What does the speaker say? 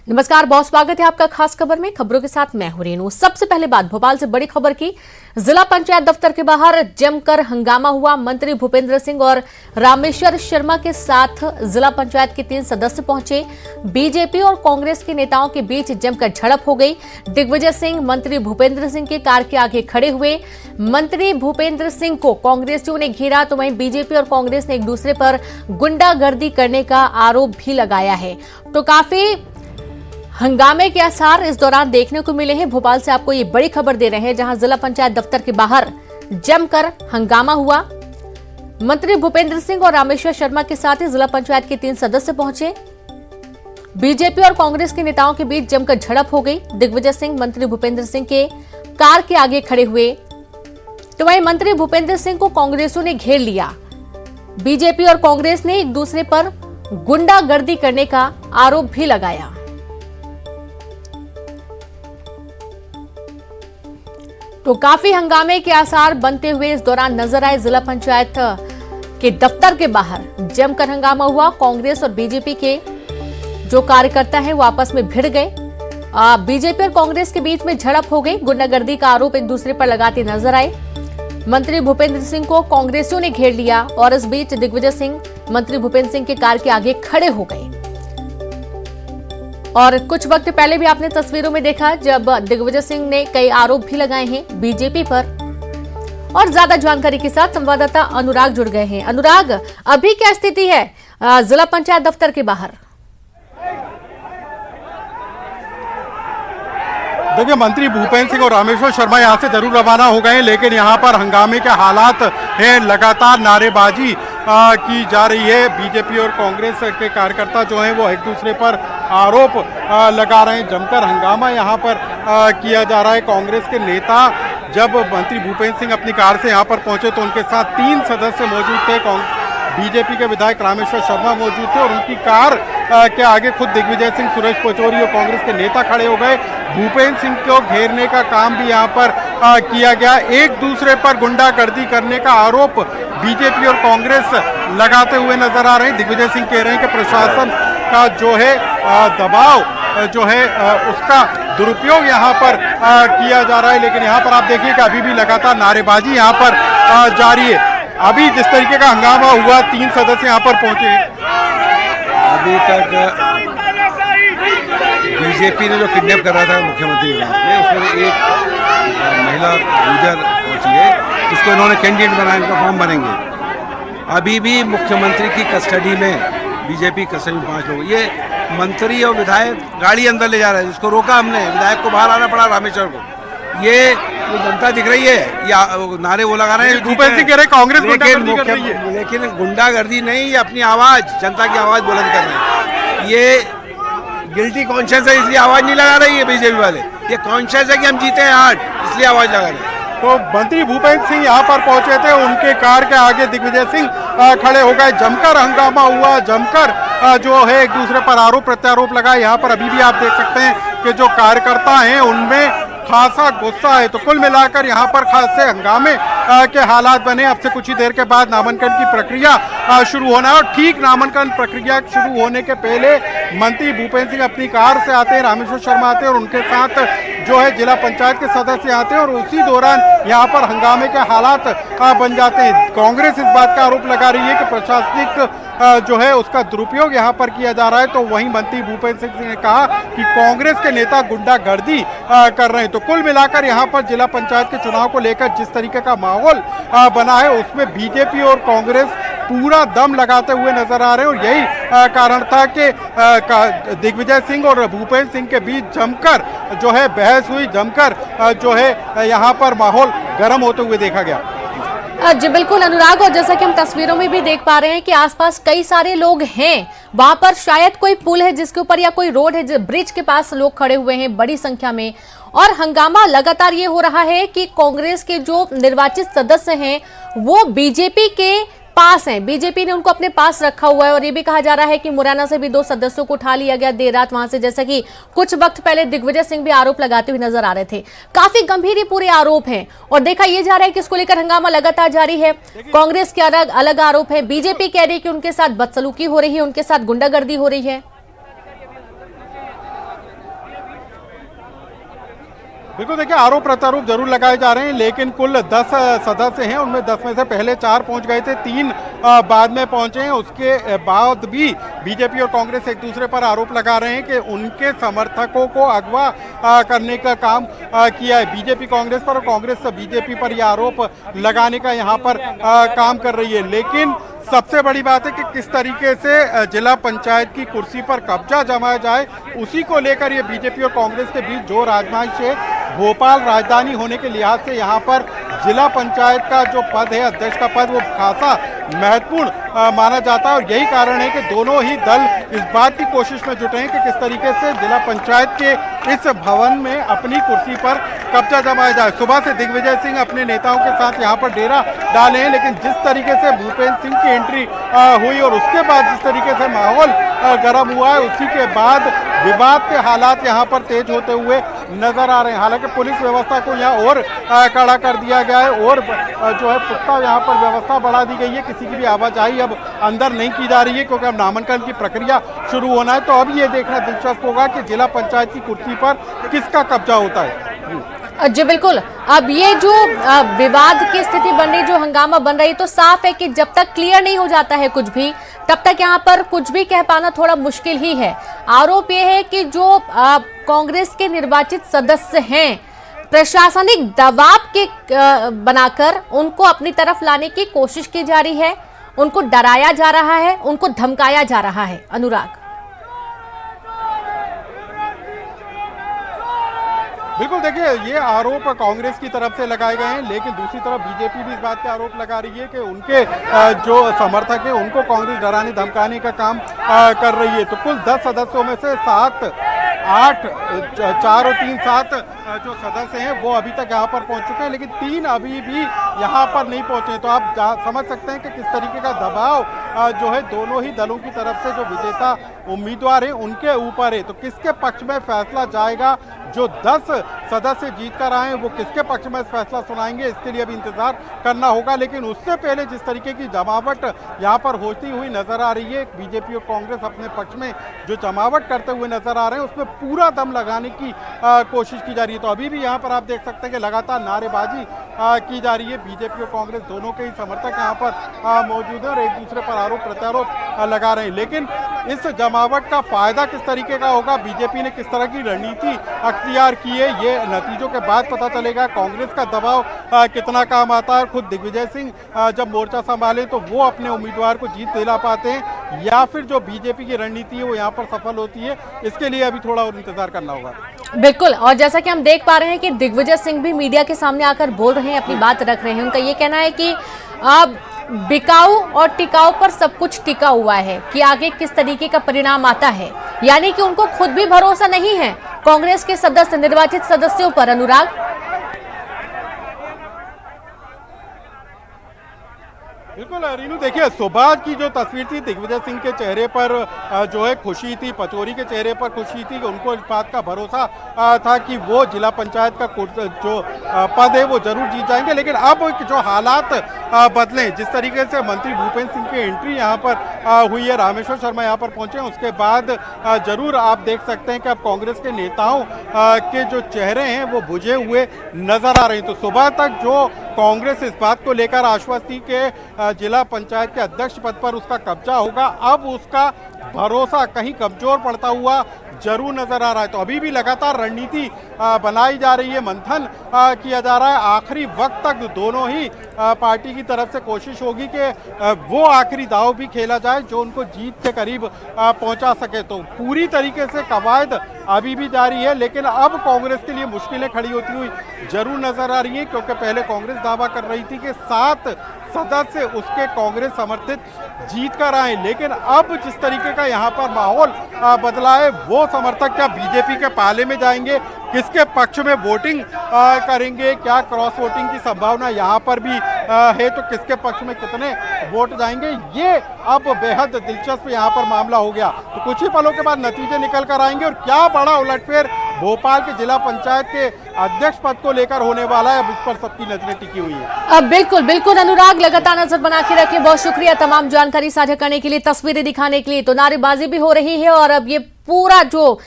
नमस्कार, बहुत स्वागत है आपका खास खबर में। खबरों के साथ मैं हूं रेनू। सबसे पहले बात भोपाल से बड़ी खबर की। जिला पंचायत दफ्तर के बाहर जमकर हंगामा हुआ। मंत्री भूपेंद्र सिंह और रामेश्वर शर्मा के साथ जिला पंचायत के 3 सदस्य पहुंचे। बीजेपी और कांग्रेस के नेताओं के बीच जमकर झड़प हो गई। दिग्विजय सिंह मंत्री भूपेंद्र सिंह के कार के आगे खड़े हुए। मंत्री भूपेंद्र सिंह को कांग्रेसियों ने घेरा, तो वहीं बीजेपी और कांग्रेस ने एक दूसरे पर गुंडागर्दी करने का आरोप भी लगाया है। तो काफी हंगामे के आसार इस दौरान देखने को मिले हैं। भोपाल से आपको ये बड़ी खबर दे रहे हैं, जहां जिला पंचायत दफ्तर के बाहर जमकर हंगामा हुआ। मंत्री भूपेंद्र सिंह और रामेश्वर शर्मा के साथ ही जिला पंचायत के 3 सदस्य पहुंचे। बीजेपी और कांग्रेस के नेताओं के बीच जमकर झड़प हो गई। दिग्विजय सिंह मंत्री भूपेंद्र सिंह के कार के आगे खड़े हुए, तो वहीं मंत्री भूपेंद्र सिंह को कांग्रेसियों ने घेर लिया। बीजेपी और कांग्रेस ने एक दूसरे पर गुंडागर्दी करने का आरोप भी लगाया। तो काफी हंगामे के आसार बनते हुए इस दौरान नजर आए। जिला पंचायत के दफ्तर के बाहर जमकर हंगामा हुआ। कांग्रेस और बीजेपी के जो कार्यकर्ता हैं वो आपस में भिड़ गए। बीजेपी और कांग्रेस के बीच में झड़प हो गई। गुंडागर्दी का आरोप एक दूसरे पर लगाते नजर आए। मंत्री भूपेंद्र सिंह को कांग्रेसियों ने घेर लिया और इस बीच दिग्विजय सिंह मंत्री भूपेंद्र सिंह के कार के आगे खड़े हो गए। और कुछ वक्त पहले भी आपने तस्वीरों में देखा जब दिग्विजय सिंह ने कई आरोप भी लगाए हैं बीजेपी पर। और ज्यादा जानकारी के साथ संवाददाता अनुराग जुड़ गए हैं। अनुराग, अभी क्या स्थिति है जिला पंचायत दफ्तर के बाहर? देखिए, मंत्री भूपेंद्र सिंह और रामेश्वर शर्मा यहाँ से जरूर रवाना हो गए, लेकिन यहाँ पर हंगामे के हालात हैं। लगातार नारेबाजी की जा रही है। बीजेपी और कांग्रेस के कार्यकर्ता जो हैं वो एक दूसरे पर आरोप लगा रहे हैं। जमकर हंगामा यहाँ पर किया जा रहा है। कांग्रेस के नेता जब मंत्री भूपेंद्र सिंह अपनी कार से यहाँ पर पहुंचे तो उनके साथ 3 सदस्य मौजूद थे। बीजेपी के विधायक रामेश्वर शर्मा मौजूद थे और उनकी कार के आगे खुद दिग्विजय सिंह, सुरेश पचौरी और कांग्रेस के नेता खड़े हो गए। भूपेंद्र सिंह को घेरने का काम भी यहाँ पर किया गया। एक दूसरे पर गुंडागर्दी करने का आरोप बीजेपी और कांग्रेस लगाते हुए नजर आ रहे हैं। दिग्विजय सिंह कह रहे हैं कि प्रशासन का जो है दबाव जो है उसका दुरुपयोग यहाँ पर किया जा रहा है। लेकिन यहाँ पर आप देखिए कि अभी भी लगातार नारेबाजी यहाँ पर जारी है। अभी जिस तरीके का हंगामा हुआ, 3 सदस्य यहाँ पर पहुंचे हैं। अभी तक बीजेपी ने जो किडनैप कर रहा था मुख्यमंत्री निवास में, उसमें एक महिला गुजर पहुंची है। इसको इन्होंने कैंडिडेट बनाया, इनका फॉर्म बनेंगे। अभी भी मुख्यमंत्री की कस्टडी में, बीजेपी कस्टडी में 5 लोग। ये मंत्री और विधायक गाड़ी अंदर ले जा रहे हैं, जिसको रोका हमने। विधायक को बाहर आना पड़ा, रामेश्वर को। ये जनता दिख रही है, या नारे वो लगा रहे हैं। भूपेंद्र सिंह कह रहे हैं कांग्रेस गुंडागर्दी कर रही है, लेकिन गुंडागर्दी नहीं, ये अपनी आवाज, जनता की आवाज बुलंद कर रहे हैं। ये गिल्टी कॉन्शियस है, इसलिए आवाज नहीं लगा रही है बीजेपी वाले। ये कॉन्शियस है कि हम जीते हैं आज, इसलिए आवाज लगा रहे हैं। तो मंत्री भूपेंद्र सिंह यहाँ पर पहुंचे थे, उनके कार के आगे दिग्विजय सिंह खड़े हो गए। जमकर हंगामा हुआ। जमकर जो है एक दूसरे पर आरोप प्रत्यारोप लगा। यहाँ पर अभी भी आप देख सकते हैं कि जो कार्यकर्ता हैं उनमें खासा गुस्सा है। तो कुल मिलाकर यहाँ पर खासे हंगामे के हालात बने। अब से कुछ ही देर के बाद नामांकन की प्रक्रिया शुरू होना है और ठीक नामांकन प्रक्रिया शुरू होने के पहले मंत्री भूपेंद्र सिंह अपनी कार से आते हैं, रामेश्वर शर्मा आते हैं और उनके साथ जो है जिला पंचायत के सदस्य आते हैं और उसी दौरान यहाँ पर हंगामे के हालात बन जाते हैं। कांग्रेस इस बात का आरोप लगा रही है कि प्रशासनिक जो है उसका दुरुपयोग यहाँ पर किया जा रहा है। तो वहीं मंत्री भूपेंद्र सिंह ने कहा कि कांग्रेस के नेता गुंडागर्दी कर रहे हैं। तो कुल मिलाकर यहाँ पर जिला पंचायत के चुनाव को लेकर जिस तरीके का माहौल बना है, उसमें बीजेपी और कांग्रेस पूरा दम लगाते हुए नजर आ रहे हैं। और यही कारण था कि दिग्विजय सिंह और भूपेंद्र सिंह के बीच जमकर जो है बहस हुई। जमकर जो है यहाँ पर माहौल गर्म होते हुए देखा गया। जी बिल्कुल अनुराग, और जैसा कि हम तस्वीरों में भी देख पा रहे हैं कि आसपास कई सारे लोग हैं। वहां पर शायद कोई पुल है जिसके ऊपर, या कोई रोड है, ब्रिज के पास लोग खड़े हुए हैं बड़ी संख्या में। और हंगामा लगातार ये हो रहा है कि कांग्रेस के जो निर्वाचित सदस्य हैं वो बीजेपी के पास हैं। बीजेपी ने उनको अपने पास रखा हुआ है। और ये भी कहा जा रहा है कि मुरैना से भी 2 सदस्यों को उठा लिया गया देर रात वहां से, जैसा कि कुछ वक्त पहले दिग्विजय सिंह भी आरोप लगाते हुए नजर आ रहे थे। काफी गंभीर ये पूरे आरोप हैं और देखा यह जा रहा है कि इसको लेकर हंगामा लगातार जारी है। कांग्रेस के अलग अलग आरोप है। बीजेपी कह रही है कि उनके साथ बदसलूकी हो रही है, उनके साथ गुंडागर्दी हो रही है। बिल्कुल, देखिए आरोप प्रत्यारोप जरूर लगाए जा रहे हैं, लेकिन कुल 10 सदस्य हैं, उनमें 10 में से पहले 4 पहुंच गए थे, 3 बाद में पहुंचे हैं। उसके बाद भी बीजेपी और कांग्रेस एक दूसरे पर आरोप लगा रहे हैं कि उनके समर्थकों को अगवा करने का काम किया है बीजेपी कांग्रेस पर, और कांग्रेस बीजेपी पर यह आरोप लगाने का यहाँ पर काम कर रही है। लेकिन सबसे बड़ी बात है कि किस तरीके से जिला पंचायत की कुर्सी पर कब्जा जमाया जाए, उसी को लेकर ये बीजेपी और कांग्रेस के बीच जो राजमांस है। भोपाल राजधानी होने के लिहाज से यहाँ पर जिला पंचायत का जो पद है, अध्यक्ष का पद, वो खासा महत्वपूर्ण माना जाता है, और यही कारण है कि दोनों ही दल इस बात की कोशिश में जुटे हैं कि किस तरीके से जिला पंचायत के इस भवन में अपनी कुर्सी पर कब्जा जमाया जाए। सुबह से दिग्विजय सिंह अपने नेताओं के साथ यहाँ पर डेरा डाले हैं, लेकिन जिस तरीके से भूपेंद्र सिंह की एंट्री हुई और उसके बाद जिस तरीके से माहौल गर्म हुआ है, उसी के बाद विवाद के हालात यहाँ पर तेज होते हुए नजर आ रहे हैं। हालांकि पुलिस व्यवस्था को यहाँ और कड़ा कर दिया गया है, और जो है पुख्ता यहाँ पर व्यवस्था बढ़ा दी गई है। किसी की भी आवाजाही अब अंदर नहीं की जा रही है, क्योंकि अब नामांकन की प्रक्रिया शुरू होना है। तो अब ये देखना दिलचस्प होगा कि जिला पंचायत की कुर्सी पर किसका कब्जा होता है। जी बिल्कुल, अब ये जो विवाद की स्थिति बन रही, जो हंगामा बन रही, तो साफ है कि जब तक क्लियर नहीं हो जाता है कुछ भी, तब तक यहाँ पर कुछ भी कह पाना थोड़ा मुश्किल ही है। आरोप ये है कि जो कांग्रेस के निर्वाचित सदस्य हैं, प्रशासनिक दबाव के बनाकर उनको अपनी तरफ लाने की कोशिश की जा रही है, उनको डराया जा रहा है, उनको धमकाया जा रहा है। अनुराग, बिल्कुल, देखिए ये आरोप कांग्रेस की तरफ से लगाए गए हैं, लेकिन दूसरी तरफ बीजेपी भी इस बात पे आरोप लगा रही है कि उनके जो समर्थक हैं उनको कांग्रेस डराने धमकाने का काम कर रही है। तो कुल 10 सदस्यों में से 7, 8, 4 और 3, 7 जो सदस्य हैं वो अभी तक यहाँ पर पहुँच चुके हैं, लेकिन 3 अभी भी यहाँ पर नहीं पहुँचे। तो आप समझ सकते हैं कि किस तरीके का दबाव जो है दोनों ही दलों की तरफ से जो विजेता उम्मीदवार हैं उनके ऊपर है। तो किसके पक्ष में फैसला जाएगा, जो 10 सदस्य जीत कर आए हैं वो किसके पक्ष में फैसला सुनाएंगे, इसके लिए अभी इंतजार करना होगा। लेकिन उससे पहले जिस तरीके की जमावट यहाँ पर होती हुई नजर आ रही है, बीजेपी और कांग्रेस अपने पक्ष में जो जमावट करते हुए नजर आ रहे हैं, उसमें पूरा दम लगाने की कोशिश की जा रही है। तो अभी भी यहाँ पर आप देख सकते हैं कि लगातार नारेबाजी की जा रही है। बीजेपी और कांग्रेस दोनों के ही समर्थक यहाँ पर मौजूद है और एक दूसरे पर आरोप प्रत्यारोप लगा रहे हैं। लेकिन इस जमावट का फायदा किस तरीके का होगा, बीजेपी ने किस तरह की रणनीति अख्तियार की है, ये नतीजों के बाद पता चलेगा। कांग्रेस का दबाव कितना काम आता है, खुद दिग्विजय सिंह जब मोर्चा संभाले तो वो अपने उम्मीदवार को जीत दिला पाते हैं, या फिर जो बीजेपी की रणनीति है वो यहाँ पर सफल होती है, इसके लिए अभी थोड़ा और इंतजार करना होगा। बिल्कुल, और जैसा कि हम देख पा रहे हैं कि दिग्विजय सिंह भी मीडिया के सामने आकर बोल रहे हैं, अपनी बात रख रहे हैं। उनका ये कहना है कि अब बिकाऊ और टिकाऊ पर सब कुछ टिका हुआ है कि आगे किस तरीके का परिणाम आता है, यानी कि उनको खुद भी भरोसा नहीं है कांग्रेस के सदस्य, निर्वाचित सदस्यों पर। अनुराग, बिल्कुल रीनू, देखिए सुबह की जो तस्वीर थी, दिग्विजय सिंह के चेहरे पर जो है खुशी थी, पचौरी के चेहरे पर खुशी थी कि उनको इस बात का भरोसा था कि वो जिला पंचायत का जो पद है वो जरूर जीत जाएंगे। लेकिन अब जो हालात बदले, जिस तरीके से मंत्री भूपेंद्र सिंह की एंट्री यहाँ पर हुई है, रामेश्वर शर्मा यहाँ पर पहुंचे, उसके बाद जरूर आप देख सकते हैं कि अब कांग्रेस के नेताओं के जो चेहरे हैं वो बुझे हुए नजर आ रहे हैं। तो सुबह तक जो कांग्रेस इस बात को लेकर आश्वस्त थी कि जिला पंचायत के अध्यक्ष पद पर उसका कब्जा होगा, अब उसका भरोसा कहीं कमजोर पड़ता हुआ जरूर नजर आ रहा है। तो अभी भी लगातार रणनीति बनाई जा रही है, मंथन किया जा रहा है। आखिरी वक्त तक दोनों ही पार्टी की तरफ से कोशिश होगी कि वो आखिरी दाव भी खेला जाए जो उनको जीत के करीब पहुंचा सके। तो पूरी तरीके से कवायद अभी भी जारी है, लेकिन अब कांग्रेस के लिए मुश्किलें खड़ी होती हुई जरूर नजर आ रही है, क्योंकि पहले कांग्रेस दावा कर रही थी कि 7 सदस्य उसके कांग्रेस समर्थित जीत कर आए, लेकिन अब जिस तरीके का यहाँ पर माहौल बदला है, वो समर्थक क्या बीजेपी के पाले में जाएंगे, किसके पक्ष में वोटिंग करेंगे, क्या क्रॉस वोटिंग की संभावना यहाँ पर भी है, तो किसके पक्ष में कितने वोट जाएंगे, ये अब बेहद दिलचस्प यहाँ पर मामला हो गया। तो कुछ ही पलों के बाद नतीजे निकल कर आएंगे और क्या बड़ा उलटफेर भोपाल के जिला पंचायत के अध्यक्ष पद को लेकर होने वाला है, अब इस पर सबकी नजरें टिकी हुई है। अब बिल्कुल बिल्कुल अनुराग, लगातार नजर बना के रखे। बहुत शुक्रिया तमाम जानकारी साझा करने के लिए, तस्वीरें दिखाने के लिए। तो नारेबाजी भी हो रही है और अब ये पूरा जो